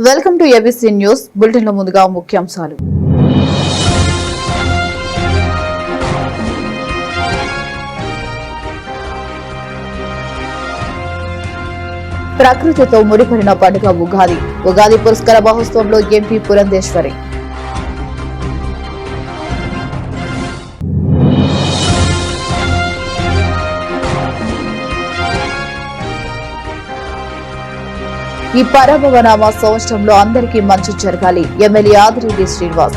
Welcome to ABC news bulletin లో ముందుగా ముఖ్యాంశాలు. ప్రకృతితో ముడిపడిన పండుగ ఉగాది. ఉగాది పురస్కార మహోత్సవంలో ఎంపీ పురంధేశ్వరి. ఈ పరభవనామ సంవత్సరంలో అందరికీ మంచి జరగాలి. MLA Adireddy Srinivas.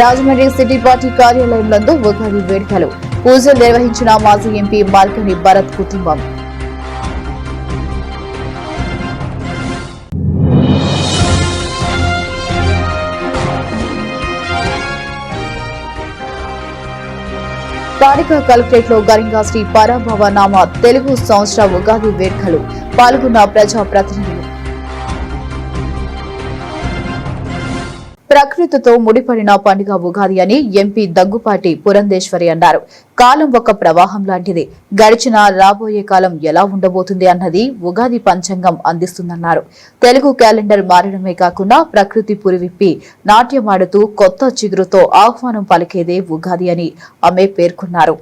Rajahmundry city party కార్యాలయంలో ఉగాది వేడుకలు. పూజలు నిర్వహించిన మాజీ ఎంపీ మార్కని భరత్ కుటుంబం. స్థానిక కలెక్టరేట్ లో ఘనంగా శ్రీ పరభవనామ తెలుగు సంవత్సర ఉగాది వేడుకలు. పాల్గొన్న ప్రజాప్రతినిధులు. ప్రకృతితో ముడిపడిన పండుగ ఉగాది అని ఎంపీ దగ్గుపాటి పురంధేశ్వరి అన్నారు. కాలం ఒక ప్రవాహం లాంటిది. గడిచిన రాబోయే కాలం ఎలా ఉండబోతుంది అన్నది ఉగాది పంచాంగం అందిస్తుందన్నారు. తెలుగు క్యాలెండర్ మారడమే కాకుండా ప్రకృతి పురివిప్పి నాట్యమాడుతూ కొత్త చిగురుతో ఆహ్వానం పలికేదే ఉగాది అని ఆమె పేర్కొన్నారు.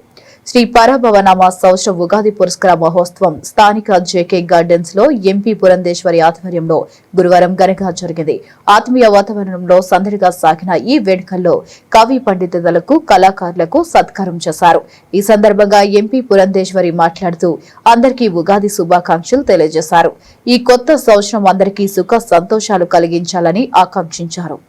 శ్రీ పరభవనామ సంవత్సర ఉగాది పురస్కార మహోత్సవం స్థానిక జేకే గార్డెన్స్ లో ఎంపీ పురంధేశ్వరి ఆధ్వర్యంలో గురువారం ఘనంగా జరిగింది. ఆత్మీయ వాతావరణంలో సందడిగా సాగిన ఈ వేడుకల్లో కవి పండితులకు కళాకారులకు సత్కారం చేశారు. ఈ సందర్భంగా ఎంపీ పురంధేశ్వరి మాట్లాడుతూ అందరికీ ఉగాది శుభాకాంక్షలు తెలియజేశారు. ఈ కొత్త సంవత్సరం అందరికీ సుఖ సంతోషాలు కలిగించాలని ఆకాంక్షించారు.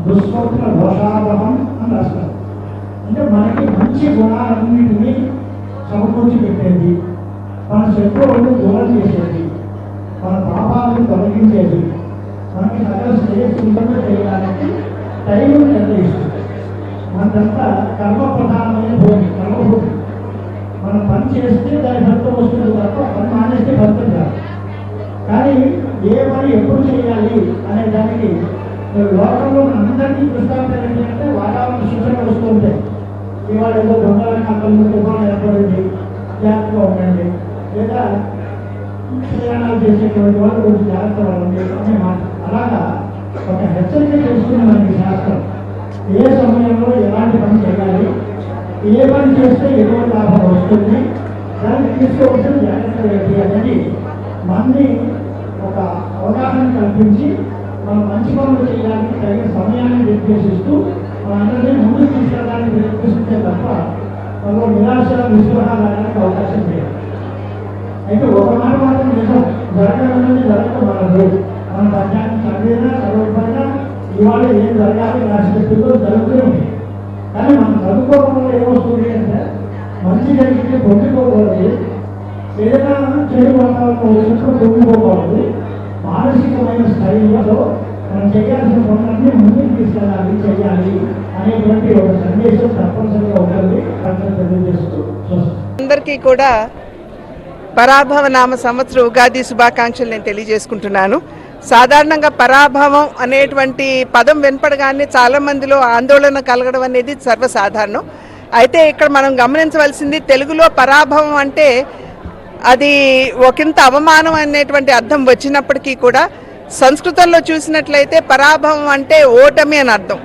దుస్వప్న దోషావహం అని రాస్తారు. అంటే మనకి మంచి గుణాలన్నింటినీ సమకూర్చి పెట్టేది, మన శత్రువులను దూరం చేసేది, మన పాపాలను తొలగించేది, మనకి సకల శ్రేయస్సుందంగా చేయడానికి టైం నిర్ణయిస్తుంది. మనదంతా కర్మ ప్రధానమైన భూమి, కర్మభూమి. మనం పని చేస్తే దాని ఫలితం వస్తుంది తప్ప పని మానేస్తే ఫలితం కాదు. కానీ ఏ పని ఎప్పుడు చేయాలి అనే దానికి లోకంలో అందరినీ దృష్టాంతం ఏంటంటే వాతావరణ సూచనలు వస్తూ ఉంటాయి. ఇవాళ ఏదో దొంగల కాలంలో తుఫాను ఏర్పడింది, జాగ్రత్తగా ఉండండి, లేదా ప్రయాణాలు చేసేటువంటి వాళ్ళు కొంచెం జాగ్రత్త పడండి అనే మాట. అలాగా ఒక హెచ్చరిక చేస్తుంది మనకి శాస్త్రం. ఏ సమయంలో ఎలాంటి పని చేయాలి, ఏ పని చేస్తే ఎటువంటి లాభం వస్తుంది, దానికి తీసుకోవాల్సిన జాగ్రత్తలు ఏంటి అనేది మనని ఒక అవగాహన కల్పించి మనం మంచి పనులు చేయడానికి తగిన సమయాన్ని నిర్దేశిస్తూ మనందరినీ ముందుకు తీసుకెళ్ళడానికి నిర్దేశించే తప్ప మనలో నిరాశ నిస్పృహ రావడానికి అవకాశం లేదు. అయితే ఒక మాట మాత్రం నిజం, జరగాలన్నది జరగకూడదు. మన పంచాయతీ చదివినా చదవకపోయినా ఇవాళ ఏం జరగాలి రాష్ట్రంలో జరుగుతూనే ఉంది. కానీ మనం చదువుకోవడం వల్ల ఏమొస్తుంది అంటే మంచి జరిగితే పొందుకోకూడదు, ఏదైనా చెడు వాతావరణం వచ్చినప్పుడు పొందుకోకూడదు. మానసికమైన స్థాయిలో మనం చేయాల్సిన పనులన్నీ ముందుకు తీసుకెళ్ళాలి, చేయాలి అనేటువంటి ఒక సందేశం తప్పనిసరిగా ఉంటుంది. తెలియజేస్తూ అందరికీ కూడా పరాభవనామ సంవత్సర ఉగాది శుభాకాంక్షలు నేను తెలియజేసుకుంటున్నాను. సాధారణంగా పరాభవం అనేటువంటి పదం వినపడగానే చాలా మందిలో ఆందోళన కలగడం అనేది సర్వసాధారణం. అయితే ఇక్కడ మనం గమనించవలసింది, తెలుగులో పరాభవం అంటే అది ఒకంత అవమానం అనేటువంటి అర్థం వచ్చినప్పటికీ కూడా సంస్కృతంలో చూసినట్లయితే పరాభవం అంటే ఓటమి అని అర్థం.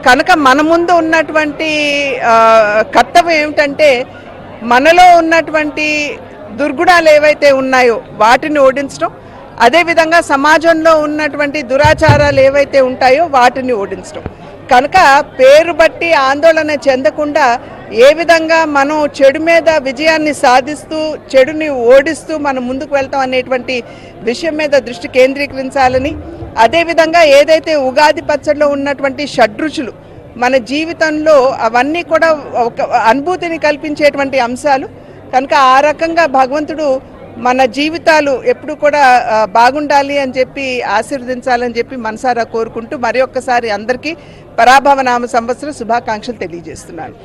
కనుక మన ముందు ఉన్నటువంటి కర్తవ్యం ఏమిటంటే మనలో ఉన్నటువంటి దుర్గుణాలు ఏవైతే ఉన్నాయో వాటిని ఓడించడం, అదేవిధంగా సమాజంలో ఉన్నటువంటి దురాచారాలు ఏవైతే ఉంటాయో వాటిని ఓడించడం. కనుక పేరు బట్టి ఆందోళన చెందకుండా ఏ విధంగా మనం చెడు మీద విజయాన్ని సాధిస్తూ చెడుని ఓడిస్తూ మనం ముందుకు వెళ్తాం అనేటువంటి విషయం మీద దృష్టి కేంద్రీకరించాలని, అదేవిధంగా ఏదైతే ఉగాది పచ్చడిలో ఉన్నటువంటి షడ్రుచులు మన జీవితంలో అవన్నీ కూడా ఒక అనుభూతిని కల్పించేటువంటి అంశాలు కనుక ఆ రకంగా భగవంతుడు మన జీవితాలు ఎప్పుడు కూడా బాగుండాలి అని చెప్పి ఆశీర్వదించాలని చెప్పి మనసారా కోరుకుంటూ మరి ఒక్కసారి అందరికీ పరాభవనామ సంవత్సర శుభాకాంక్షలు తెలియజేస్తున్నాను.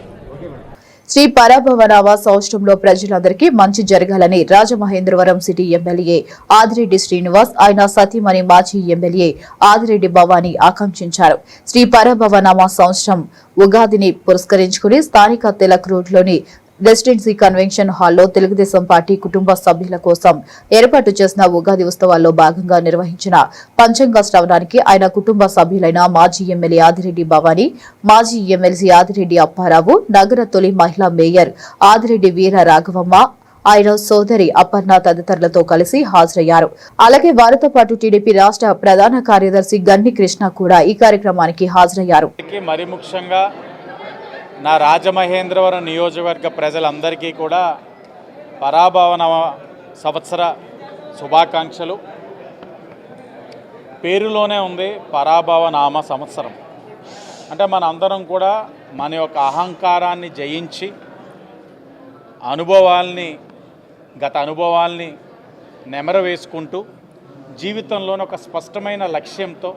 శ్రీ పరాభవనామ సంవత్సరంలో ప్రజలందరికీ మంచి జరగాలని రాజమహేంద్రవరం సిటీ ఎమ్మెల్యే ఆదిరెడ్డి శ్రీనివాస్, ఆయన సతీమణి మాజీ ఎమ్మెల్యే ఆదిరెడ్డి భవానీ ఆకాంక్షించారు. శ్రీ పరాభవనామ సంవత్సరం ఉగాదిని పురస్కరించుకుని స్థానిక తిలక్ రోడ్లోని రెసిడెన్సీ కన్వెన్షన్ హాల్లో తెలుగుదేశం పార్టీ కుటుంబ సభ్యుల కోసం ఏర్పాటు చేసిన ఉగాది ఉత్సవాల్లో భాగంగా నిర్వహించిన పంచాంగ శ్రవణానికి ఆయన కుటుంబ సభ్యులైన మాజీ ఎమ్మెల్యే ఆదిరెడ్డి భవానీ, మాజీ ఎమ్మెల్సీ ఆదిరెడ్డి అప్పారావు, నగర తొలి మహిళా మేయర్ ఆదిరెడ్డి వీర రాఘవమ్మ, ఆయన సోదరి అపర్ణ తదితరులతో కలిసి హాజరయ్యారు. అలాగే వారితో పాటు టీడీపీ రాష్ట్ర ప్రధాన కార్యదర్శి గన్ని కృష్ణ కూడా ఈ కార్యక్రమానికి హాజరయ్యారు. మరి ముఖ్యంగా నా రాజమహేంద్రవరం నియోజకవర్గ ప్రజలందరికీ కూడా పరాభవనామ సంవత్సర శుభాకాంక్షలు. పేరులోనే ఉంది పరాభవనామ సంవత్సరం అంటే మన అందరం కూడా మన యొక్క అహంకారాన్ని జయించి గత అనుభవాల్ని నెమరవేసుకుంటూ జీవితంలోని ఒక స్పష్టమైన లక్ష్యంతో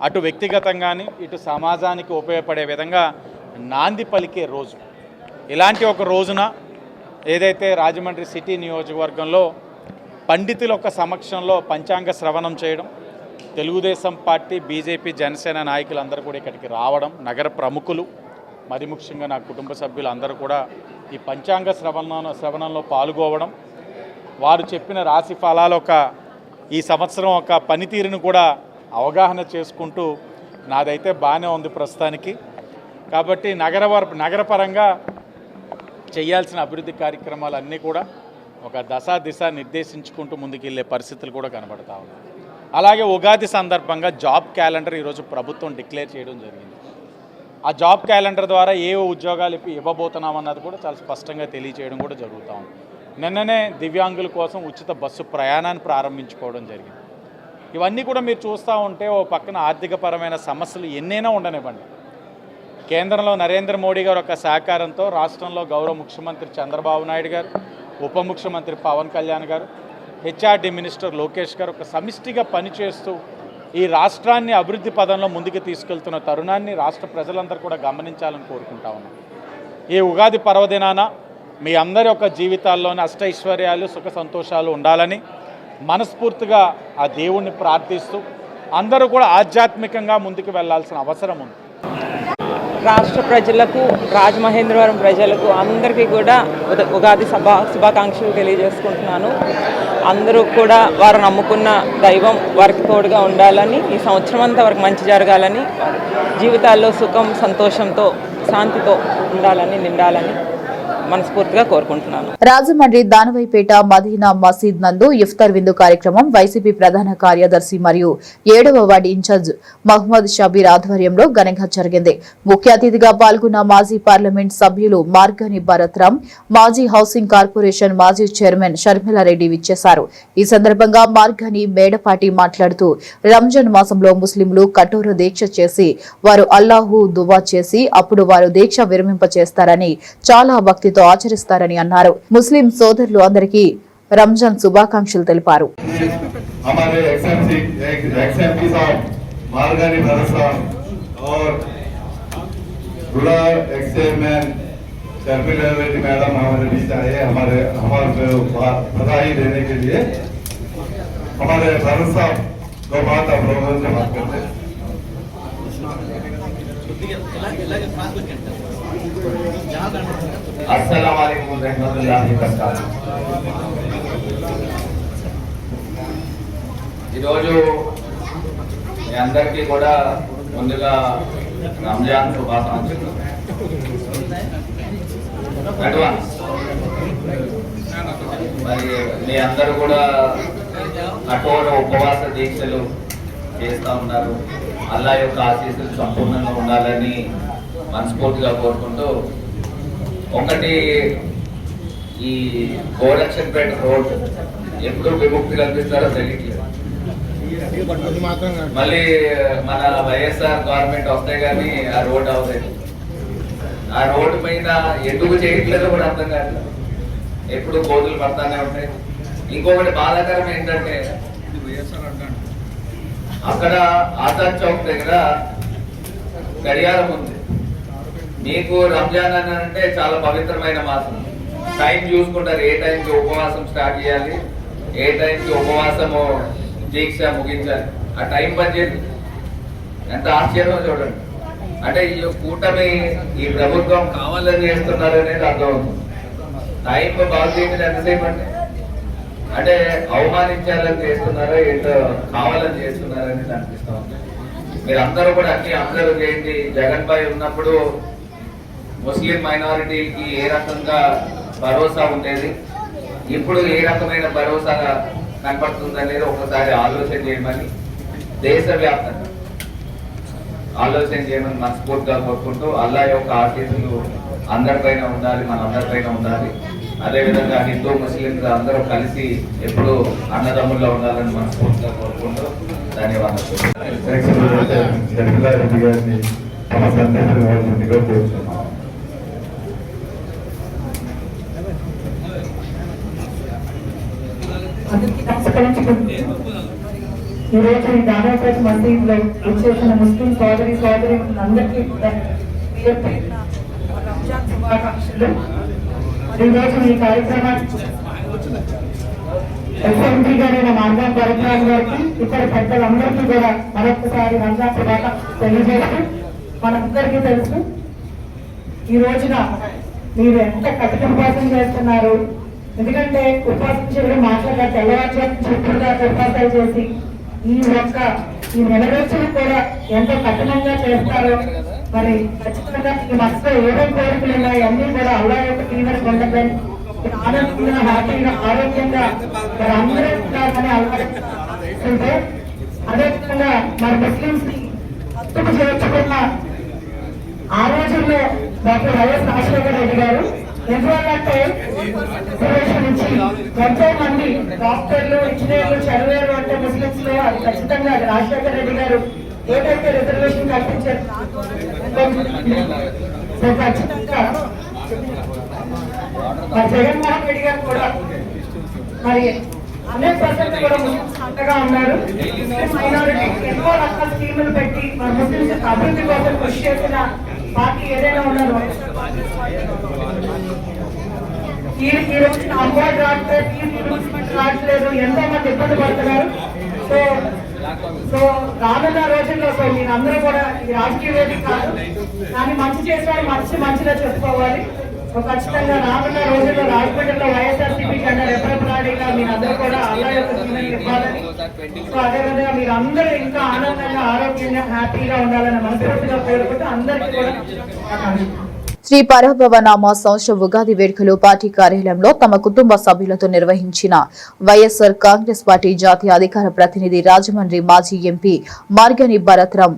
అటు వ్యక్తిగతంగాని ఇటు సమాజానికి ఉపయోగపడే విధంగా నాంది పలికే రోజు. ఇలాంటి ఒక రోజున ఏదైతే రాజమండ్రి సిటీ నియోజకవర్గంలో పండితుల యొక్క సమక్షంలో పంచాంగ శ్రవణం చేయడం, తెలుగుదేశం పార్టీ, బీజేపీ, జనసేన నాయకులందరూ కూడా ఇక్కడికి రావడం, నగర ప్రముఖులు మరి ముఖ్యంగా నా కుటుంబ సభ్యులు అందరూ కూడా ఈ పంచాంగ శ్రవణంలో పాల్గొవడం, వారు చెప్పిన రాశి ఫలాలు ఈ సంవత్సరం ఒక పనితీరును కూడా అవగాహన చేసుకుంటూ నాదైతే బాగానే ఉంది ప్రస్తుతానికి. కాబట్టి నగరపరంగా చేయాల్సిన అభివృద్ధి కార్యక్రమాలన్నీ కూడా ఒక దిశ నిర్దేశించుకుంటూ ముందుకెళ్ళే పరిస్థితులు కూడా కనబడతా ఉన్నాయి. అలాగే ఉగాది సందర్భంగా జాబ్ క్యాలెండర్ ఈరోజు ప్రభుత్వం డిక్లేర్ చేయడం జరిగింది. ఆ జాబ్ క్యాలెండర్ ద్వారా ఏ ఉద్యోగాలు ఇవ్వబోతున్నామన్నది కూడా చాలా స్పష్టంగా తెలియచేయడం కూడా జరుగుతూ ఉంది. నిన్ననే దివ్యాంగుల కోసం ఉచిత బస్సు ప్రయాణాన్ని ప్రారంభించుకోవడం జరిగింది. ఇవన్నీ కూడా మీరు చూస్తూ ఉంటే ఓ పక్కన ఆర్థికపరమైన సమస్యలు ఎన్నైనా ఉండనివ్వండి, కేంద్రంలో నరేంద్ర మోడీ గారు ఒక సహకారంతో రాష్ట్రంలో గౌరవ ముఖ్యమంత్రి చంద్రబాబు నాయుడు గారు, ఉప ముఖ్యమంత్రి పవన్ కళ్యాణ్ గారు, హెచ్ఆర్డీ మినిస్టర్ లోకేష్ గారు ఒక సమిష్టిగా పనిచేస్తూ ఈ రాష్ట్రాన్ని అభివృద్ధి పదంలో ముందుకు తీసుకెళ్తున్న తరుణాన్ని రాష్ట్ర ప్రజలందరూ కూడా గమనించాలని కోరుకుంటా ఉన్నాం. ఈ ఉగాది పర్వదినాన మీ అందరి యొక్క జీవితాల్లోని అష్టైశ్వర్యాలు, సుఖ సంతోషాలు ఉండాలని మనస్ఫూర్తిగా ఆ దేవుణ్ణి ప్రార్థిస్తూ అందరూ కూడా ఆధ్యాత్మికంగా ముందుకు వెళ్లాల్సిన అవసరం ఉంది. రాష్ట్ర ప్రజలకు, రాజమహేంద్రవరం ప్రజలకు అందరికీ కూడా ఉగాది శుభాకాంక్షలు తెలియజేసుకుంటున్నాను. అందరూ కూడా వారు నమ్ముకున్న దైవం వారికి తోడుగా ఉండాలని, ఈ సంవత్సరం అంతా వారికి మంచి జరగాలని, జీవితాల్లో సుఖం, సంతోషంతో, శాంతితో నిండాలని మనస్ఫూర్తిగా కోరుకుంటున్నాను. రాజమండ్రి దానవైపేట మదీనా మసీద్ నందు ఇఫ్తార్ విందు కార్యక్రమం వైసీపీ ప్రధాన కార్యదర్శి మరియు 7వ వార్డు ఇన్ఛార్జ్ మహమ్మద్ షబీర్ ఆధ్వర్యంలో ఘనంగా జరిగింది. ముఖ్య అతిథిగా పాల్గొన్న మాజీ పార్లమెంట్ సభ్యులు మార్గని భరత్రామ్, మాజీ హౌసింగ్ కార్పొరేషన్ మాజీ చైర్మన్ షర్మిలారెడ్డి విచ్చేశారు. ఈ సందర్భంగా మార్గని మేడపాటి మాట్లాడుతూ రంజాన్ మాసంలో ముస్లింలు కఠోర దీక్ష చేసి వారు అల్లాహు దువా చేసి అప్పుడు వారు దీక్ష విరమింప చేస్తారని, చాలా భక్తితో ఆచరిస్తారని అన్నారు. ముస్లిం సోదరులు అందరికీ రంజాన్ శుభాకాంక్షలు తెలిపారు. అస్సలాముఅలైకుం వరహ్మతుల్లాహి వబరకాతుహు. ఈరోజు మీ అందరికీ కూడా ముందుగా రంజాన్ శుభాకాంక్షలు. మరి మీ అందరూ కూడా కఠోర ఉపవాస దీక్షలు చేస్తూ ఉన్నారు. అల్లాహ్ యొక్క ఆశీస్సులు సంపూర్ణంగా ఉండాలని మనస్ఫూర్తిగా కోరుకుంటూ ఒకటి ఈ గోరక్షన్పేట రోడ్ ఎప్పుడు విముక్తి కల్పిస్తారో తెలియట్లేదు. మళ్ళీ మన వైఎస్ఆర్ గవర్నమెంట్ వస్తే గానీ ఆ రోడ్ అవలేదు. ఆ రోడ్డు పైన ఎందుకు చేయట్లేదో కూడా అర్థం కాదు. ఎప్పుడు కోతులు పడతానే ఉంటాయి. ఇంకొకటి బాధాకరం ఏంటంటే అక్కడ ఆజాద్ చౌక్ దగ్గర గడియారం ఉంది. మీకు రంజాన్ అని అంటే చాలా పవిత్రమైన మాసం. టైం చూసుకుంటారు, ఏ టైంకి ఉపవాసం స్టార్ట్ చేయాలి, ఏ టైంకి ఉపవాసము దీక్ష ముగించాలి. ఆ టైం బడ్జెట్ ఎంత ఆశ్చర్యం చూడండి. అంటే ఈ కూటమి ఈ ప్రభుత్వం కావాలని చేస్తున్నారు అనేది అర్థమవుతుంది. టైం బాగు చేయడం ఎంతసేపు అంటే అవమానించాలని చేస్తున్నారో ఏంటో కావాలని చేస్తున్నారని అనిపిస్తా ఉంది. మీరు అందరూ కూడా అన్ని అందరూ చేయండి. జగన్ భాయ్ ఉన్నప్పుడు ముస్లిం మైనారిటీకి ఏ రకంగా భరోసా ఉండేది, ఇప్పుడు ఏ రకమైన భరోసా కనపడుతుంది అనేది ఒకసారి ఆలోచన చేయమని దేశవ్యాప్తంగా ఆలోచన చేయమని మనస్ఫూర్తిగా కోరుకుంటూ, అల్లా యొక్క ఆశీస్సులు అందరిపైన ఉండాలి, మనందరిపైన ఉండాలి. అదేవిధంగా హిందూ ముస్లింలు అందరూ కలిసి ఎప్పుడు అన్నదమ్ముల్లో ఉండాలని మనస్ఫూర్తిగా కోరుకుంటూ ధన్యవాదాలు. అందరికీ నమస్కరించుకుంటుంది. ఈరోజు ఈ దాదాపేట మసీదులో వచ్చేసిన ముస్లిం సోదరి అందరికీ కూడా రంజాన్ శుభాకాంక్షలు. ఈరోజు ఈ కార్యక్రమాన్ని ఎస్ఎంపీ గారైన మార్గం పరిపాలన గారికి, ఇతర పెద్దలందరికీ కూడా మరొకసారి రంజాన్ శుభాకాంక్షలు తెలియజేస్తూ, మనందరికీ తెలుసు ఈ రోజున మీరు ఎంత కఠిన ఉపాసన చేస్తున్నారు. ఎందుకంటే ఉపాసన చేయడం మాట్లాడ తెల్లవారుజాము చుట్టూగా ఉపాసాలు చేసి ఈ నెలరోజులు కూడా ఎంతో కఠినంగా చేస్తారో, మరి ఖచ్చితంగా ఈ మనసులో ఏదో కోరికలు ఉన్నాయి అన్ని కూడా అల్లా యొక్క తీవ్ర పొందదని ఆనందంగా హ్యాపీగా ఆరోగ్యంగా మరి అందరూ ఉండాలని అలవాటుంటే, అదేవిధంగా మరి ముస్లింస్ ని హక్కుకు చేర్చుకున్న ఆ రోజుల్లో డాక్టర్ వైఎస్ రాజశేఖర రెడ్డి గారు ఎందువల్లంటే నుంచి ఎంతో మంది డాక్టర్లు ఇంజనీర్లు చదివారు అంటే ముస్లింస్ లో అది ఖచ్చితంగా రాజశేఖర రెడ్డి గారు ఏదైతే రిజర్వేషన్ కల్పించారు ఖచ్చితంగా జగన్మోహన్ రెడ్డి గారు కూడా మరి 100% కూడా ముస్లింస్ అంతగా ఉన్నారు. ముస్లిం మైనారిటీ ఎన్నో రకాల స్కీములు పెట్టి మరి ముస్లింస్ అభివృద్ధి కోసం కృషి చేసిన పార్టీ ఏదైనా ఉన్నారు. ఈ రోజున అవార్డు రావట్లేదు, ఎంతో మంది ఇబ్బంది పడుతున్నారు. సో రానున్న రోజుల్లో మీరు అందరూ కూడా ఈ రాజకీయ వేదిక కాదు కానీ మంచి చేసేవారు మంచిగా చెప్పుకోవాలి. ఖచ్చితంగా రానున్న రోజుల్లో రాజపేటలో వైఎస్ఆర్సీపీ జెండా రెపరెపలాడేలా మీరందరూ కూడా అల్లా యొక్క జీవనం ఇవ్వాలని, సో అదేవిధంగా మీరు అందరూ ఇంకా ఆనందంగా ఆరోగ్యంగా హ్యాపీగా ఉండాలని మనస్ఫూర్తిగా కోరుకుంటూ అందరికీ కూడా శ్రీ పరభవనామ సంవత్సర ఉగాది వేడుకలు పార్టీ కార్యాలయంలో తమ కుటుంబ సభ్యులతో నిర్వహించిన వైఎస్ఆర్ కాంగ్రెస్ పార్టీ జాతీయ అధికార ప్రతినిధి రాజమండ్రి మాజీ ఎంపీ మార్గని భరత్రాం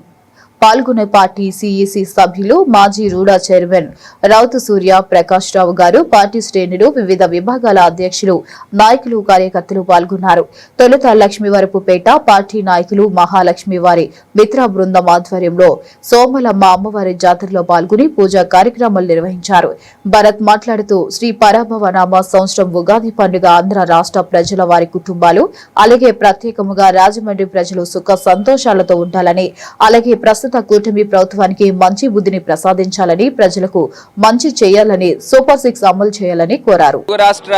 పాల్గొనే పార్టీ సిఇసి సభ్యులు మాజీ రూడా చైర్మన్ రౌతు సూర్య ప్రకాష్ రావు గారు, పార్టీ శ్రేణులు, వివిధ విభాగాల అధ్యక్షులు, నాయకులు, కార్యకర్తలు పాల్గొన్నారు. తొలుత లక్ష్మీవరపుపేట పార్టీ నాయకులు మహాలక్ష్మి వారి మిత్ర బృందం ఆధ్వర్యంలో సోమలమ్మ అమ్మవారి జాతరలో పాల్గొని పూజా కార్యక్రమాలు నిర్వహించారు. భరత్ మాట్లాడుతూ శ్రీ పరభవనామ సంవత్సరం ఉగాది పండుగ ఆంధ్ర రాష్ట్ర ప్రజల వారి కుటుంబాలు అలాగే ప్రత్యేకముగా రాజమండ్రి ప్రజలు సుఖ సంతోషాలతో ఉండాలని, అలాగే ప్రస్తుత కూటమి ప్రభుత్వానికి మంచి బుద్ధిని ప్రసాదించాలని, ప్రజలకు మంచి చేయాలని, సూపర్ 6 అమలు చేయాలని కోరారు. రాష్ట్ర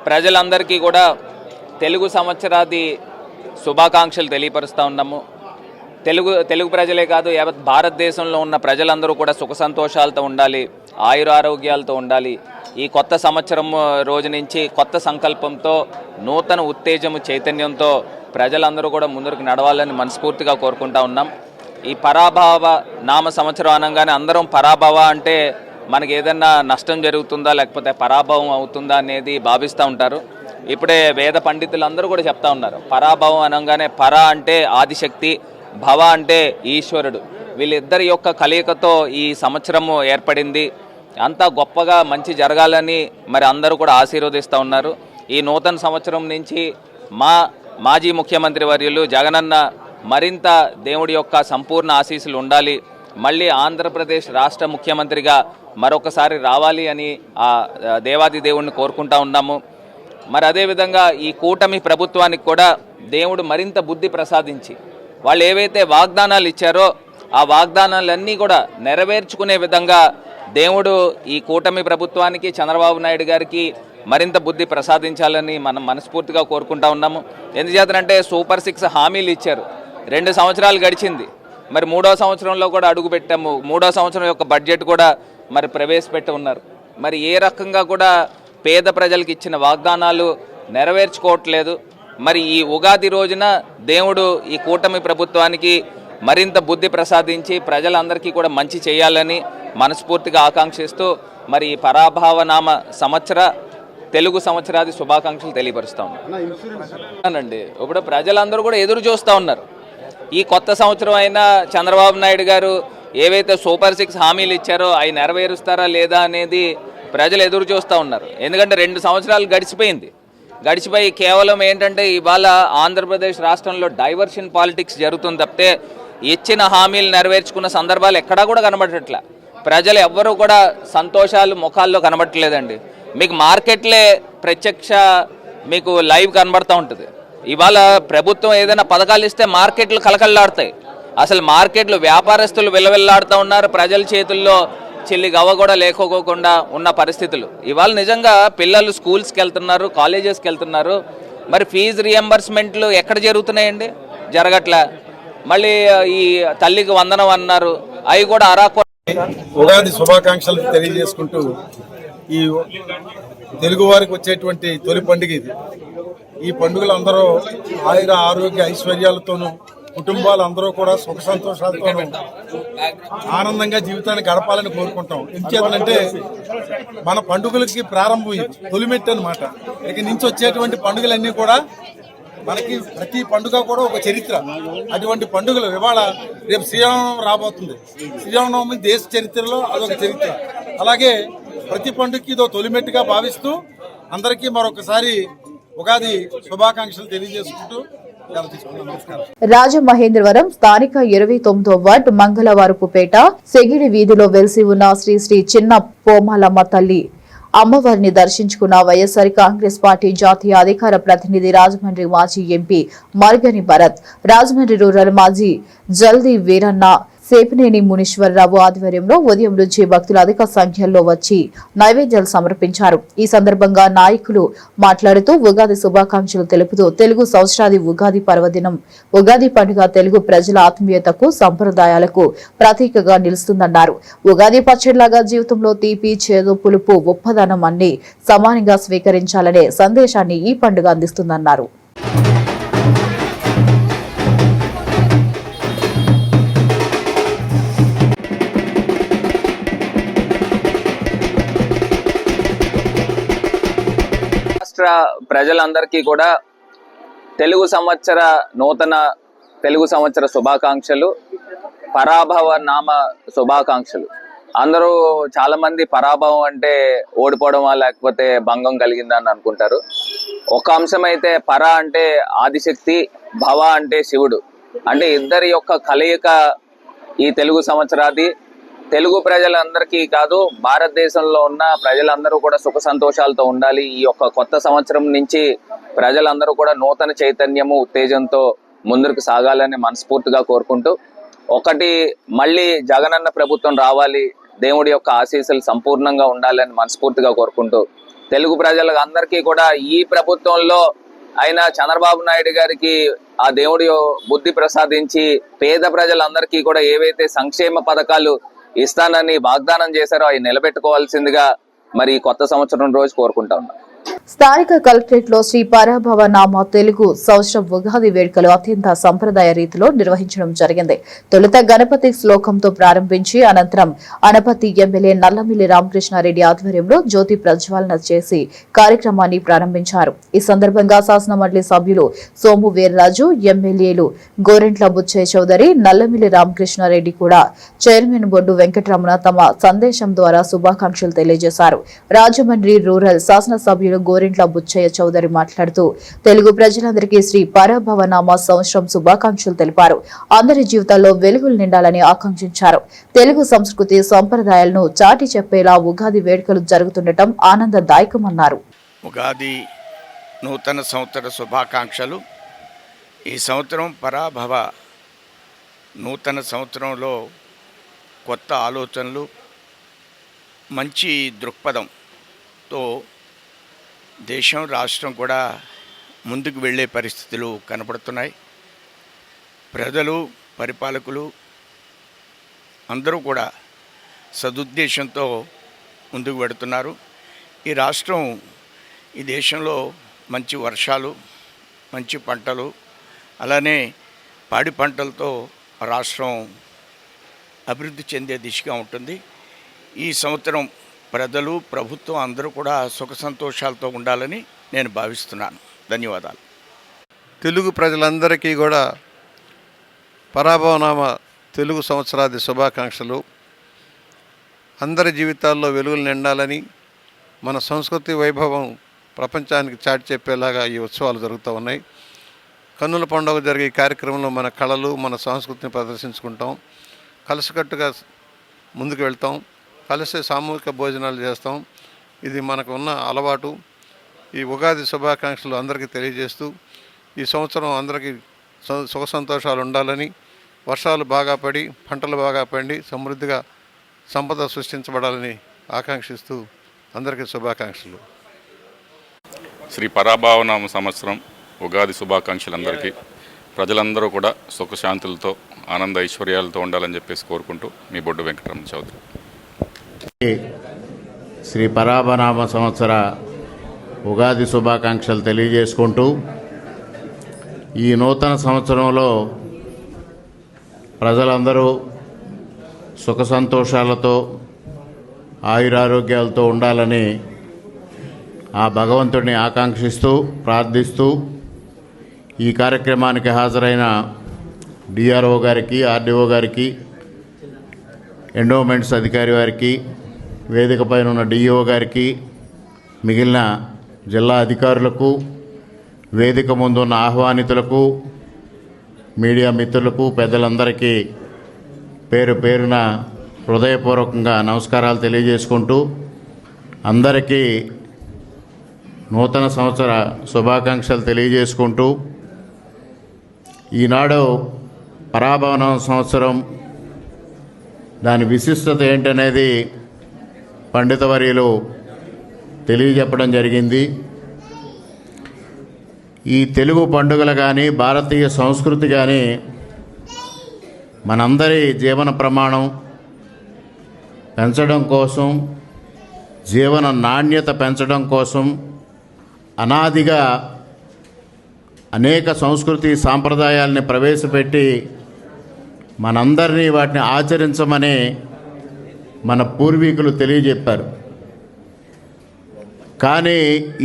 ప్రజలందరికీ కూడా తెలుగు సంవత్సరాది శుభాకాంక్షలు తెలియపరుస్తూ ఉన్నాము. తెలుగు ప్రజలే కాదు, యావత్ భారతదేశంలో ఉన్న ప్రజలందరూ కూడా సుఖ సంతోషాలతో ఉండాలి, ఆయురారోగ్యాలతో ఉండాలి. ఈ కొత్త సంవత్సరం రోజు నుంచి కొత్త సంకల్పంతో, నూతన ఉత్తేజము, చైతన్యంతో ప్రజలందరూ కూడా ముందుకు నడవాలని మనస్ఫూర్తిగా కోరుకుంటా ఉన్నాం. ఈ పరాభవ నామ సంవత్సరం అనగానే అందరం పరాభవ అంటే మనకి ఏదన్నా నష్టం జరుగుతుందా లేకపోతే పరాభవం అవుతుందా అనేది భావిస్తూ ఉంటారు. ఇప్పుడే వేద పండితులు అందరూ కూడా చెప్తా ఉన్నారు, పరాభవం అనగానే పర అంటే ఆదిశక్తి, భవ అంటే ఈశ్వరుడు, వీళ్ళిద్దరి యొక్క కలయికతో ఈ సంవత్సరము ఏర్పడింది. అంతా గొప్పగా మంచి జరగాలని మరి అందరూ కూడా ఆశీర్వదిస్తూ ఉన్నారు. ఈ నూతన సంవత్సరం నుంచి మాజీ ముఖ్యమంత్రి వర్యులు జగనన్న మరింత దేవుడి యొక్క సంపూర్ణ ఆశీస్సులు ఉండాలి, మళ్ళీ ఆంధ్రప్రదేశ్ రాష్ట్ర ముఖ్యమంత్రిగా మరొకసారి రావాలి అని ఆ దేవాది దేవుణ్ణి కోరుకుంటా ఉన్నాము. మరి అదేవిధంగా ఈ కూటమి ప్రభుత్వానికి కూడా దేవుడు మరింత బుద్ధి ప్రసాదించి వాళ్ళు ఏవైతే వాగ్దానాలు ఇచ్చారో ఆ వాగ్దానాలన్నీ కూడా నెరవేర్చుకునే విధంగా దేవుడు ఈ కూటమి ప్రభుత్వానికి చంద్రబాబు నాయుడు గారికి మరింత బుద్ధి ప్రసాదించాలని మనం మనస్ఫూర్తిగా కోరుకుంటా ఉన్నాము. ఎందుచేతనంటే సూపర్ 6 హామీలు ఇచ్చారు, 2 సంవత్సరాలు గడిచింది, మరి 3వ సంవత్సరంలో కూడా అడుగు పెట్టాము. 3వ సంవత్సరం యొక్క బడ్జెట్ కూడా మరి ప్రవేశపెట్టి ఉన్నారు. మరి ఏ రకంగా కూడా పేద ప్రజలకు ఇచ్చిన వాగ్దానాలు నెరవేర్చుకోవట్లేదు. మరి ఈ ఉగాది రోజున దేవుడు ఈ కూటమి ప్రభుత్వానికి మరింత బుద్ధి ప్రసాదించి ప్రజలందరికీ కూడా మంచి చేయాలని మనస్ఫూర్తిగా ఆకాంక్షిస్తూ మరి ఈ పరాభావనామ తెలుగు సంవత్సరాది శుభాకాంక్షలు తెలియపరుస్తూ ఉన్నానండి. ఇప్పుడు ప్రజలందరూ కూడా ఎదురు చూస్తూ ఉన్నారు. ఈ కొత్త సంవత్సరం అయినా చంద్రబాబు నాయుడు గారు ఏవైతే సూపర్ 6 హామీలు ఇచ్చారో అవి నెరవేరుస్తారా లేదా అనేది ప్రజలు ఎదురు చూస్తూ ఉన్నారు. ఎందుకంటే 2 సంవత్సరాలు గడిచిపోయి కేవలం ఏంటంటే ఇవాళ ఆంధ్రప్రదేశ్ రాష్ట్రంలో డైవర్షన్ పాలిటిక్స్ జరుగుతుంది తప్పితే ఇచ్చిన హామీలు నెరవేర్చుకున్న సందర్భాలు ఎక్కడా కూడా కనబడట్లే. ప్రజలు ఎవ్వరూ కూడా సంతోషాలు ముఖాల్లో కనబడట్లేదండి. మీకు మార్కెట్లే ప్రత్యక్ష మీకు లైవ్ కనబడుతూ ఉంటుంది. ఇవాళ ప్రభుత్వం ఏదైనా పథకాలు ఇస్తే మార్కెట్లు కలకల్లాడుతాయి. అసలు మార్కెట్లు వ్యాపారస్తులు విలవిల్లాడుతూ ఉన్నారు. ప్రజల చేతుల్లో చిల్లి గవ్వ కూడా లేకపోకుండా ఉన్న పరిస్థితులు. ఇవాళ నిజంగా పిల్లలు స్కూల్స్కి వెళ్తున్నారు, కాలేజెస్కి వెళ్తున్నారు. మరి ఫీజు రియంబర్స్మెంట్లు ఎక్కడ జరుగుతున్నాయండి? జరగట్లే. మళ్ళీ ఈ తల్లికి వందనం అన్నారు, అవి కూడా ఉగాది శుభాకాంక్షలు తెలియజేసుకుంటూ ఈ తెలుగు వారికి వచ్చేటువంటి తొలి పండుగ ఇది. ఈ పండుగలు అందరూ ఆయుర ఆరోగ్య ఐశ్వర్యాలతోనూ కుటుంబాలు అందరూ కూడా సుఖ సంతోషాలతోనూ ఆనందంగా జీవితాన్ని గడపాలని కోరుకుంటాం. ఎందుచేతంటే మన పండుగలకి ప్రారంభం తొలిమెట్టు అనమాట. ఇక నుంచి వచ్చేటువంటి పండుగలన్నీ కూడా మనకి ప్రతి పండుగ కూడా ఒక చరిత్ర. అటువంటి పండుగలు ఇవాళ రేపు శ్రీరామనవమి రాబోతుంది. శ్రీరామనవమి దేశ చరిత్రలో అదొక చరిత్ర. అలాగే ప్రతి పండుగకి ఇదో తొలిమెట్టుగా భావిస్తూ అందరికీ మరొకసారి ఉగాది శుభాకాంక్షలు తెలియజేసుకుంటూ రాజమహేంద్రవరం స్థానిక 29వ వార్డు మంగళవారపుపేట సెగిడి వీధిలో వెలిసి ఉన్న శ్రీ శ్రీ చిన్న పోమాలమ్మ తల్లి అమ్మవారిని దర్శించుకున్న వైఎస్ఆర్ కాంగ్రెస్ పార్టీ జాతీయ అధికార ప్రతినిధి రాజమండ్రి మాజీ ఎంపీ మార్గని భరత్, రాజమండ్రి రూరల్ మాజీ జల్దీ వీరన్న, సేపినేని మునీశ్వరరావు ఆధ్వర్యంలో ఉదయం నుంచి భక్తులు అధిక సంఖ్యలో వచ్చి నైవేద్యాలు సమర్పించారు. ఈ సందర్భంగా నాయకులు మాట్లాడుతూ ఉగాది శుభాకాంక్షలు తెలుపుతూ తెలుగు సంవత్సరాది ఉగాది పర్వదినం ఉగాది పండుగ తెలుగు ప్రజల ఆత్మీయతకు సంప్రదాయాలకు ప్రతీకగా నిలుస్తుందన్నారు. ఉగాది పచ్చడిలాగా జీవితంలో తీపి, చేదు, పులుపు, ఉప్పదనం అన్ని సమానంగా స్వీకరించాలనే సందేశాన్ని ఈ పండుగ అందిస్తుందన్నారు. ప్రజలందరికీ కూడా నూతన తెలుగు సంవత్సర శుభాకాంక్షలు, పరాభవ నామ శుభాకాంక్షలు. అందరూ చాలా మంది పరాభవం అంటే ఓడిపోవడమా లేకపోతే భంగం కలిగిందని అనుకుంటారు. ఒక అంశం అయితే పర అంటే ఆదిశక్తి, భవ అంటే శివుడు. అంటే ఇద్దరి యొక్క కలయిక ఈ తెలుగు సంవత్సరాది. తెలుగు ప్రజలందరికీ కాదు, భారతదేశంలో ఉన్న ప్రజలందరూ కూడా సుఖ సంతోషాలతో ఉండాలి. ఈ యొక్క కొత్త సంవత్సరం నుంచి ప్రజలందరూ కూడా నూతన చైతన్యము, ఉత్తేజంతో ముందుకు సాగాలని మనస్ఫూర్తిగా కోరుకుంటూ, ఒకటి మళ్ళీ జగనన్న ప్రభుత్వం రావాలి, దేవుడి యొక్క ఆశీస్సులు సంపూర్ణంగా ఉండాలని మనస్ఫూర్తిగా కోరుకుంటూ, తెలుగు ప్రజలకు అందరికీ కూడా ఈ ప్రభుత్వంలో అయినా చంద్రబాబు నాయుడు గారికి ఆ దేవుడి బుద్ధి ప్రసాదించి పేద ప్రజలందరికీ కూడా ఏవైతే సంక్షేమ పథకాలు ఇస్తానని వాగ్దానం చేశారో అవి నిలబెట్టుకోవాల్సిందిగా మరి కొత్త సంవత్సరం రోజు కోరుకుంటా ఉన్నాం. స్థానిక కలెక్టరేట్లో శ్రీ పరాభవ నామ తెలుగు సంవత్సరం ఉగాది వేడుకలు అత్యంత సంప్రదాయ రీతిలో నిర్వహించడం జరిగింది. తొలుత గణపతి శ్లోకంతో ప్రారంభించి అనంతరం అనపతి ఎమ్మెల్యే నల్లమిల్లి రామకృష్ణారెడ్డి ఆధ్వర్యంలో జ్యోతి ప్రజ్వాలన చేసి కార్యక్రమాన్ని ప్రారంభించారు. ఈ సందర్భంగా శాసనమండలి సభ్యులు సోము వీర్రాజు, ఎమ్మెల్యేలు గోరెంట్ల బుచ్చయ్య చౌదరి, నల్లమిల్లి రామకృష్ణారెడ్డి కూడా చైర్మన్ బొడ్డు వెంకటరమణ తమ సందేశం ద్వారా శుభాకాంక్షలు తెలియజేశారు. రాజమండ్రి రూరల్ శాసనసభ్యులు గోరెంట్ల బుచ్చయ్య చౌదరి మాట్లాడుతూ తెలుగు ప్రజలందరికీ శ్రీ పరాభవ నామ సంవత్సరం శుభాకాంక్షలు తెలిపారు. అందరి జీవితాల్లో వెలుగులు నిండాలని ఆకాంక్షించారు. తెలుగు సంస్కృతి సంప్రదాయాలను చాటి చెప్పేలా ఉగాది వేడుకలు జరుగుతుండటం ఆనందదాయకమన్నారు. ఉగాది నూతన సంవత్సర శుభాకాంక్షలు. ఈ సంవత్సరం పరాభవ నూతన సంవత్సరంలో కొత్త ఆలోచనలు, మంచి దృక్పథంతో దేశం, రాష్ట్రం కూడా ముందుకు వెళ్ళే పరిస్థితులు కనపడుతున్నాయి. ప్రజలు, పరిపాలకులు అందరూ కూడా సదుద్దేశంతో ముందుకు పెడుతున్నారు. ఈ రాష్ట్రం, ఈ దేశంలో మంచి వర్షాలు, మంచి పంటలు, అలానే పాడి పంటలతో రాష్ట్రం అభివృద్ధి చెందే దిశగా ఉంటుంది. ఈ సంవత్సరం ప్రజలు, ప్రభుత్వం అందరూ కూడా సుఖ సంతోషాలతో ఉండాలని నేను భావిస్తున్నాను. ధన్యవాదాలు. తెలుగు ప్రజలందరికీ కూడా పరాభవనామ తెలుగు సంవత్సరాది శుభాకాంక్షలు. అందరి జీవితాల్లో వెలుగులు నిండాలని, మన సంస్కృతి వైభవం ప్రపంచానికి చాటి చెప్పేలాగా ఈ ఉత్సవాలు జరుగుతూ ఉన్నాయి. కన్నుల పండుగ జరిగే కార్యక్రమంలో మన కళలు, మన సంస్కృతిని ప్రదర్శించుకుంటాం. కలిసికట్టుగా ముందుకు వెళ్తాం. కలిసి సామూహిక భోజనాలు చేస్తాం. ఇది మనకు ఉన్న అలవాటు. ఈ ఉగాది శుభాకాంక్షలు అందరికీ తెలియజేస్తూ ఈ సంవత్సరం అందరికీ సుఖ సంతోషాలు ఉండాలని, వర్షాలు బాగా పడి, పంటలు బాగా పండి, సమృద్ధిగా సంపద సృష్టించబడాలని ఆకాంక్షిస్తూ అందరికీ శుభాకాంక్షలు. శ్రీ పరాభవనామ సంవత్సరం ఉగాది శుభాకాంక్షలు అందరికీ. ప్రజలందరూ కూడా సుఖశాంతులతో, ఆనంద ఐశ్వర్యాలతో ఉండాలని చెప్పేసి కోరుకుంటూ మీ బొడ్డు వెంకటరమణ చౌదరి. శ్రీ పరాభనామ సంవత్సర ఉగాది శుభాకాంక్షలు తెలియజేసుకుంటూ ఈ నూతన సంవత్సరంలో ప్రజలందరూ సుఖ సంతోషాలతో, ఆయురారోగ్యాలతో ఉండాలని ఆ భగవంతుడిని ఆకాంక్షిస్తూ, ప్రార్థిస్తూ ఈ కార్యక్రమానికి హాజరైన డిఆర్ఓ గారికి, ఆర్డీఓ గారికి, ఎండోమెంట్స్ అధికారి వారికి, వేదిక పైన ఉన్న డిఈఓ గారికి, మిగిలిన జిల్లా అధికారులకు, వేదిక ముందున్న ఆహ్వానితులకు, మీడియా మిత్రులకు, పెద్దలందరికీ పేరు పేరున హృదయపూర్వకంగా నమస్కారాలు తెలియజేసుకుంటూ అందరికీ నూతన సంవత్సర శుభాకాంక్షలు తెలియజేసుకుంటూ ఈనాడు పరాభవనం సంవత్సరం, దాని విశిష్టత ఏంటనేది పండితవర్యులు తెలియజెప్పడం జరిగింది. ఈ తెలుగు పండుగలు కానీ, భారతీయ సంస్కృతి కానీ మనందరి జీవన ప్రమాణం పెంచడం కోసం, జీవన నాణ్యత పెంచడం కోసం అనాదిగా అనేక సంస్కృతి సాంప్రదాయాల్ని ప్రవేశపెట్టి మనందరినీ వాటిని ఆచరించమని మన పూర్వీకులు తెలియజెప్పారు. కానీ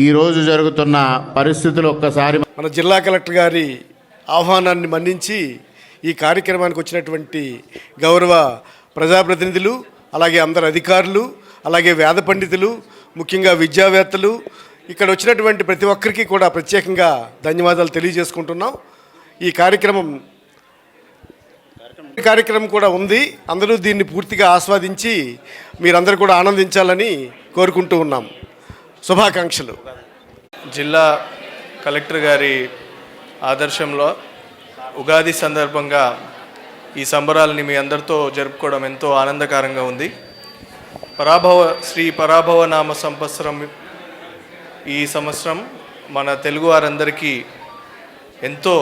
ఈరోజు జరుగుతున్న పరిస్థితులు ఒక్కసారి మన జిల్లా కలెక్టర్ గారి ఆహ్వానాన్ని మన్నించి ఈ కార్యక్రమానికి వచ్చినటువంటి గౌరవ ప్రజాప్రతినిధులు, అలాగే అందరు అధికారులు, అలాగే వేద పండితులు, ముఖ్యంగా విద్యావేత్తలు, ఇక్కడ వచ్చినటువంటి ప్రతి ఒక్కరికి కూడా ప్రత్యేకంగా ధన్యవాదాలు తెలియజేసుకుంటున్నాం. ఈ కార్యక్రమం కూడా ఉంది. అందరూ దీన్ని పూర్తిగా ఆస్వాదించి మీరందరూ కూడా ఆనందించాలని కోరుకుంటూ ఉన్నాం. శుభాకాంక్షలు. జిల్లా కలెక్టర్ గారి ఆదర్శంలో ఉగాది సందర్భంగా ఈ సంబరాలని మీ అందరితో జరుపుకోవడం ఎంతో ఆనందకరంగా ఉంది. శ్రీ పరాభవ నామ సంవత్సరం ఈ సంవత్సరం మన తెలుగు వారందరికీ ఎంతో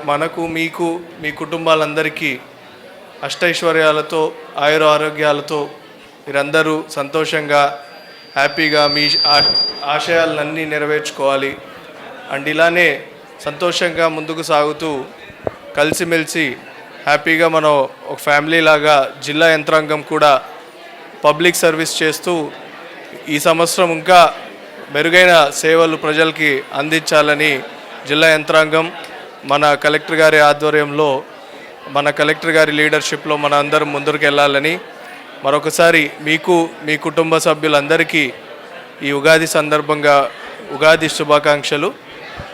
మనకు, మీకు, మీ కుటుంబాలందరికీ అష్టైశ్వర్యాలతో, ఆయుర ఆరోగ్యాలతో మీరందరూ సంతోషంగా, హ్యాపీగా మీ ఆశయాలన్నీ నెరవేర్చుకోవాలి. అండ్ ఇలానే సంతోషంగా ముందుకు సాగుతూ కలిసిమెలిసి హ్యాపీగా మనం ఒక ఫ్యామిలీ లాగా జిల్లా యంత్రాంగం కూడా పబ్లిక్ సర్వీస్ చేస్తూ ఈ సంవత్సరం ఇంకా మెరుగైన సేవలు ప్రజలకి అందించాలని జిల్లా యంత్రాంగం మన కలెక్టర్ గారి ఆధ్వర్యంలో, మన కలెక్టర్ గారి లీడర్షిప్లో మన అందరం ముందుకు వెళ్ళాలని మరొకసారి మీకు, మీ కుటుంబ సభ్యులందరికీ ఈ ఉగాది సందర్భంగా ఉగాది శుభాకాంక్షలు,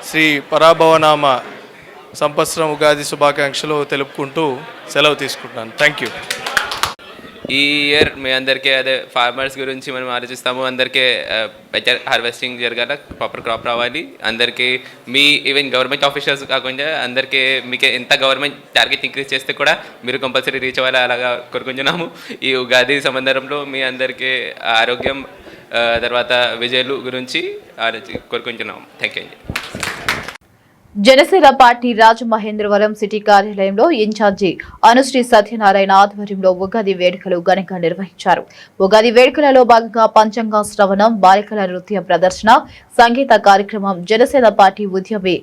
శ్రీ పరాభవనామ సంవత్సరం ఉగాది శుభాకాంక్షలు తెలుపుకుంటూ సెలవు తీసుకుంటున్నాను. Thank you. ఈ ఇయర్ మీ అందరికీ అదే ఫార్మర్స్ గురించి మనం ఆలోచిస్తాము. అందరికీ బెటర్ హార్వెస్టింగ్ జరగాల, ప్రాపర్ క్రాప్ రావాలి. అందరికీ మీ ఈవెన్ గవర్నమెంట్ ఆఫీషియల్స్ కాకుండా అందరికీ మీకు ఎంత గవర్నమెంట్ టార్గెట్ ఇంక్రీజ్ చేస్తే కూడా మీరు కంపల్సరీ రీచ్ అవ్వాలి, అలాగా కోరుకుంటున్నాము. ఈ ఉగాది సందర్భంలో మీ అందరికీ ఆరోగ్యం తర్వాత విజయాలు గురించి కోరుకుంటున్నాము. Thank you. Janasena party Rajamahendravaram city కార్యాలయంలో ఇన్ఛార్జి అనుశ్రీ సత్యనారాయణ ఆధ్వర్యంలో ఉగాది వేడుకలు ఘనంగా నిర్వహించారు. ఉగాది వేడుకలలో భాగంగా పంచాంగ శ్రవణం, బాలికల నృత్య ప్రదర్శన, సంగీత కార్యక్రమం, జనసేన పార్టీ ఉద్యమి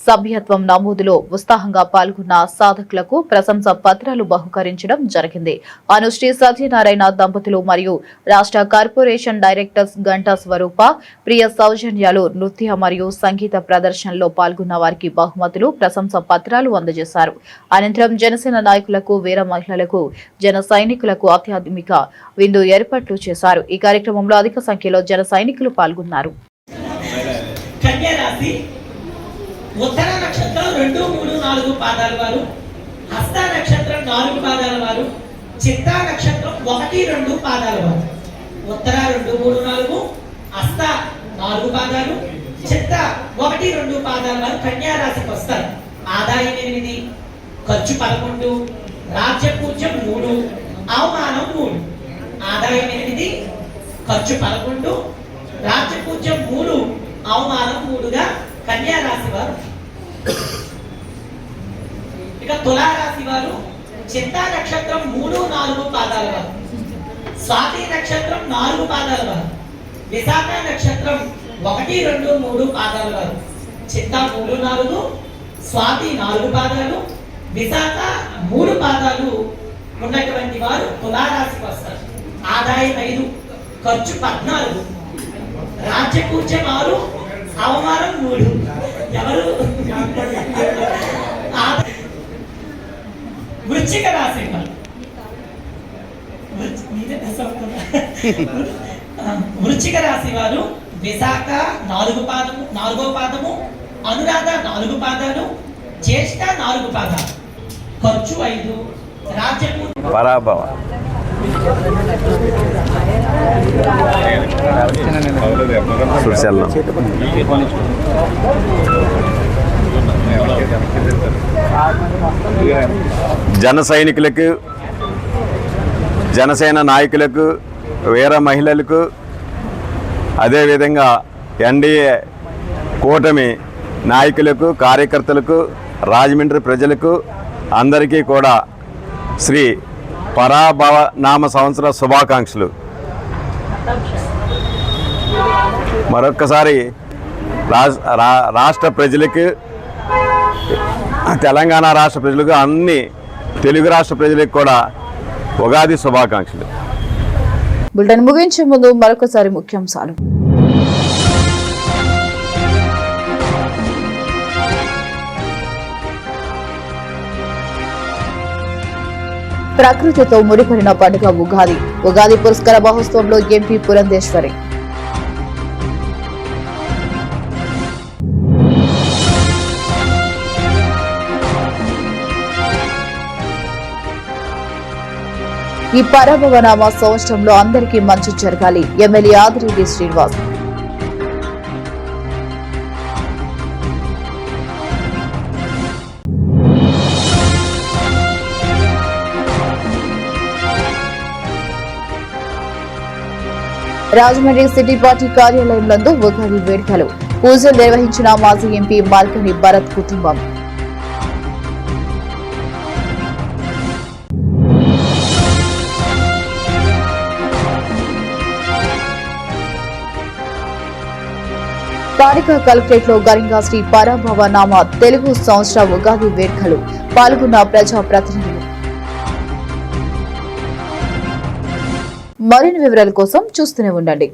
సభ్యత్వం నమోదులో ఉత్సాహంగా పాల్గొన్న సాధకులకు ప్రశంసా పత్రాలు బహుకరించడం జరిగింది. అనుశ్రీ సత్యనారాయణ దంపతులు మరియు రాష్ట్ర కార్పొరేషన్ డైరెక్టర్స్ గంటా స్వరూప, ప్రియ సౌజన్యాలు నృత్య మరియు సంగీత ప్రదర్శనలో పాల్గొన్న వారికి బహుమతులు, ప్రశంసా పత్రాలు అందజేశారు. అనంతరం జనసేన నాయకులకు, వీర మహిళలకు, జన సైనికులకు ఆధ్యాత్మిక విందు ఏర్పాట్లు చేశారు. ఈ కార్యక్రమంలో అధిక సంఖ్యలో జన సైనికులు పాల్గొన్నారు. ఉత్తర నక్షత్రం 2, 3, 4 పాదాల వారు, హస్త నక్షత్రం 4 పాదాల వారు, చిత్తా నక్షత్రం 1, 2 పాదాల వారు. ఉత్తర 2, 3, 4, హస్త 4 పాదాలు, చిత్త 1, 2 పాదాల వారు కన్యా రాశికి వస్తారు. ఆదాయం 8, ఖర్చు 11, రాజ్యపూజ్యం 3, అవమానం 3. ఆదాయం 8, ఖర్చు 11, రాజ్యపూజ్యం 3, అవమానం 3గా కన్యా రాశి వారు. ఇక తులారాశి వారు చిత్తా నక్షత్రం 3, 4 పాదాల వారు, స్వాతి నక్షత్రం 4 పాదాల వారు, విశాఖ నక్షత్రం 1, 2, 3 పాదాల వారు, చిత్తా 3, 4, స్వాతి 4 పాదాలు, విశాఖ 3 పాదాలు ఉన్నటువంటి వారు తులారాశికి వస్తారు. ఆదాయం 5, ఖర్చు 14, రాజ్యపూజ్యం 6, అవమానం 3. ఎవరు? వృశ్చిక రాశి వృశ్చిక రాశి వారు విశాఖ 4 పాదము, 4వ పాదము, అనురాధ 4 పాదాలు, జ్యేష్ఠ 4 పాదాలు, ఖర్చు 5, రాజ్యపూజ్యం పరాభవ. జన సైనికులకు, జనసేన నాయకులకు, వీర మహిళలకు, అదేవిధంగా ఎన్డీఏ కూటమి నాయకులకు, కార్యకర్తలకు, రాజమండ్రి ప్రజలకు అందరికీ కూడా శ్రీ పరాభవ నామ సంవత్సర శుభాకాంక్షలు. మరొక్కసారి రాష్ట్ర ప్రజలకు, తెలంగాణ రాష్ట్ర ప్రజలకు, అన్ని తెలుగు రాష్ట్ర ప్రజలకు కూడా ఉగాది శుభాకాంక్షలు. బులెటిన్ ముగించే ముందు మరొకసారి ముఖ్యాంశాలు. ప్రకృతితో ముడిపడిన పండుగ ఉగాది. ఉగాది పురస్కార మహోత్సవంలో ఎంపీ పురంధేశ్వరి. ఈ పరాభవనామ సంవత్సరంలో అందరికీ మంచి జరగాలి. MLA Adireddy Srinivas. Rajahmundry city party కార్యాలయంలో ఉగాది వేడుకలు. పూజలు నిర్వహించిన మాజీ ఎంపీ మార్కని భరత్ కుటుంబం. స్థానిక కలెక్టరేట్ లో ఘనంగా శ్రీ పరాభవ నామ తెలుగు సంవత్సర ఉగాది వేడుకలు పాల్గొన్న ప్రజాప్రతినిధులు. మరిన్ని వివరాల కోసం చూస్తూనే ఉండండి.